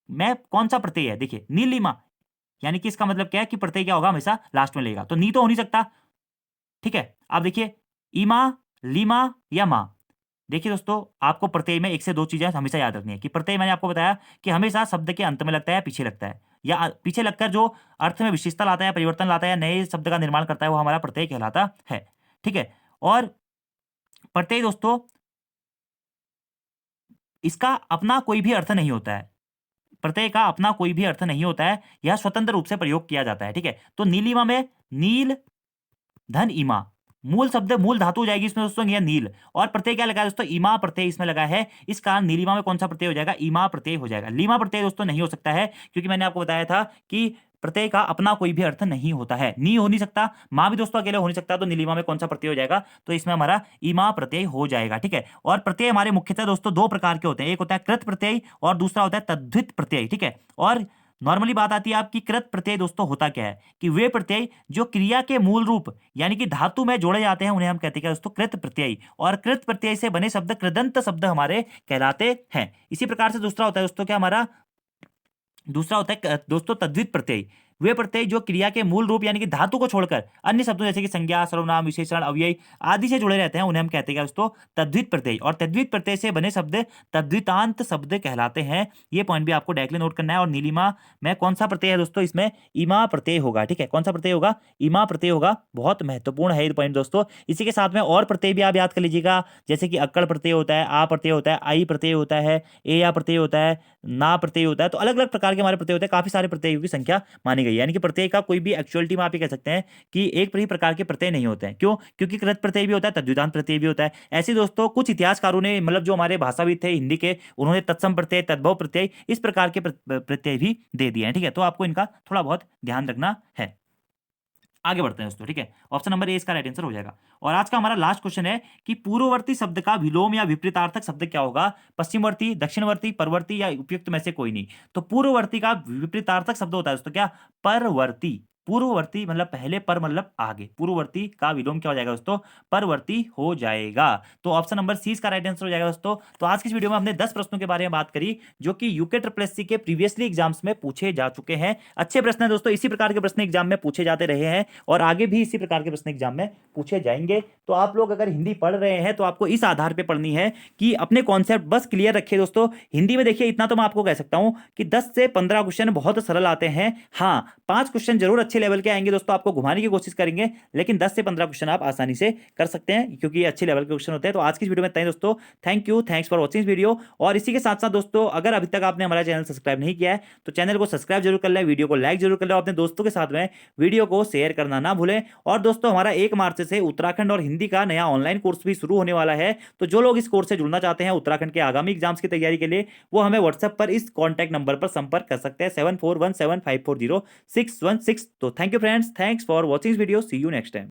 में कौन सा प्रत्यय है, देखिए नीलिमा, यानी कि इसका मतलब क्या है कि प्रत्यय क्या होगा, हमेशा लास्ट में लेगा, तो नी तो हो नहीं सकता। ठीक है, आप देखिए, ईमा, लीमा या मा। देखिए दोस्तों, आपको प्रत्यय में एक से दो चीजें हमेशा याद रखनी है कि प्रत्यय मैंने आपको बताया कि हमेशा शब्द के अंत में लगता है, पीछे लगता है, या पीछे लगकर जो अर्थ में विशेषता लाता है, परिवर्तन लाता है, नए शब्द का निर्माण करता है, वो हमारा प्रत्यय कहलाता है। ठीक है, और प्रत्यय दोस्तों इसका अपना कोई भी अर्थ नहीं होता है। प्रत्यय का अपना कोई भी अर्थ नहीं होता है, यह स्वतंत्र रूप से प्रयोग किया जाता है। ठीक है, तो नीलिमा में नील धन ईमा, मूल शब्द मूल धातु हो जाएगी इसमें दोस्तों, यह नील, और प्रत्यय क्या लगा है दोस्तों, ईमा प्रत्यय इसमें लगा है। इस कारण नीलिमा में कौन सा प्रत्यय हो जाएगा, ईमा प्रत्यय हो जाएगा। लीमा प्रत्यय दोस्तों नहीं हो सकता है, क्योंकि मैंने आपको बताया था कि प्रत्यय का अपना कोई भी अर्थ नहीं होता है। नी हो नहीं सकता, मां भी दोस्तों अकेले हो नहीं सकता, तो नीलिमा में कौन सा प्रत्यय हो जाएगा, तो इसमें हमारा ईमा प्रत्यय हो जाएगा। ठीक है, और प्रत्यय हमारे मुख्यतः दोस्तों दो प्रकार के होते हैं, एक होता है कृत प्रत्यय और दूसरा होता है तद्धित प्रत्यय। ठीक है, और नॉर्मली बात आती है आपकी कृत प्रत्यय दोस्तों होता क्या है, कि वे प्रत्यय जो क्रिया के मूल रूप यानी कि धातु में जोड़े जाते हैं उन्हें हम कहते हैं क्या दोस्तों, कृत प्रत्यय। और कृत प्रत्यय से बने शब्द कृदंत शब्द हमारे कहलाते हैं। इसी प्रकार से दूसरा होता है दोस्तों क्या हमारा, दूसरा होता है दोस्तों तद्धित प्रत्यय। वे प्रत्यय जो क्रिया के मूल रूप यानी कि धातु को छोड़कर अन्य शब्दों जैसे कि संज्ञा, सर्वनाम, विशेषण, अव्यय आदि से जुड़े रहते हैं, उन्हें हम कहते हैं दोस्तों तद्धित प्रत्यय। और तद्धित प्रत्यय से बने शब्द तद्धितांत शब्द कहलाते हैं। ये पॉइंट भी आपको डायरेक्टली नोट करना है। और नीलिमा में कौन सा प्रत्यय है दोस्तों, इसमें इमा प्रत्यय होगा। ठीक है, कौन सा प्रत्यय होगा, इमा प्रत्यय होगा। बहुत महत्वपूर्ण है ये पॉइंट दोस्तों। इसी के साथ में और प्रत्यय भी आप याद कर लीजिएगा, जैसे कि अक्कड़ प्रत्यय होता है, आ प्रत्यय होता है, आई प्रत्यय होता है, ए या प्रत्यय होता है, ना प्रत्यय होता है। तो अलग अलग प्रकार के हमारे प्रत्यय होते हैं, काफी सारे प्रत्ययों की संख्या मानी गई है। यानी कि प्रत्यय का कोई भी एक्चुअलिटी में आप ये कह सकते हैं कि एक ही प्रकार के प्रत्यय नहीं होते हैं। क्यों, क्योंकि कृत प्रत्यय भी होता है, तद्वितांत प्रत्यय भी होता है। ऐसे दोस्तों कुछ इतिहासकारों ने, मतलब जो हमारे भाषाविद थे हिंदी के, उन्होंने तत्सम प्रत्यय, तद्भव प्रत्यय, इस प्रकार के प्रत्यय भी दे दिए हैं। ठीक है, तो आपको इनका थोड़ा बहुत ध्यान रखना है। आगे बढ़ते हैं दोस्तों। ठीक है, ऑप्शन नंबर ए इसका राइट आंसर हो जाएगा। और आज का हमारा लास्ट क्वेश्चन है कि पूर्ववर्ती शब्द का विलोम या विपरीतार्थक शब्द क्या होगा, पश्चिमवर्ती, दक्षिणवर्ती, परवर्ती या उपयुक्त में से कोई नहीं। तो पूर्ववर्ती का विपरीतार्थक शब्द होता है दोस्तों क्या, परवर्ती। पूर्ववर्ती मतलब पहले, पर मतलब आगे, पूर्ववर्ती का विलोम क्या हो जाएगा दोस्तों, परवर्ती हो जाएगा। तो ऑप्शन नंबर सी इसका राइट आंसर हो जाएगा दोस्तों। तो आज की इस वीडियो में हमने 10 प्रश्नों के बारे में बात करी जो कि यूके ट्रिपल के प्रीवियसली एग्जाम्स में पूछे जा चुके हैं। अच्छे प्रश्न है दोस्तों, इसी प्रकार के प्रश्न एग्जाम में पूछे जाते रहे हैं और आगे भी इसी प्रकार के प्रश्न एग्जाम में पूछे जाएंगे। तो आप लोग अगर हिंदी पढ़ रहे हैं तो आपको इस आधार पर पढ़नी है कि अपने कॉन्सेप्ट बस क्लियर रखिए दोस्तों। हिंदी में देखिए इतना तो मैं आपको कह सकता हूं कि 10 से 15 क्वेश्चन बहुत सरल आते हैं। हाँ, 5 क्वेश्चन जरूर अच्छे लेवल के आएंगे दोस्तों, आपको घुमाने की कोशिश करेंगे, लेकिन 10 से 15 क्वेश्चन आप आसानी से कर सकते हैं क्योंकि ये अच्छे लेवल के क्वेश्चन होते हैं। तो आज की इस वीडियो में इतना ही दोस्तों। Thank you, thanks for watching video. और इसी के साथ साथ दोस्तों, अगर अभी तक आपने हमारा चैनल सब्सक्राइब नहीं किया है तो चैनल को सब्सक्राइब जरूर कर ले, वीडियो को लाइक जरूर कर ले, अपने दोस्तों के साथ में वीडियो को शेयर करना ना भूलें। और दोस्तों हमारा 1 मार्च से उत्तराखंड और हिंदी का नया ऑनलाइन कोर्स भी शुरू होने वाला है। तो जो लोग इस कोर्स से जुड़ना चाहते हैं उत्तराखंड के आगामी एग्जाम्स की तैयारी के लिए, वो हमें व्हाट्सएप पर इस कॉन्टैक्ट नंबर पर संपर्क कर सकते हैं 7417540616। तो thank you friends, thanks for watching video, see you next time.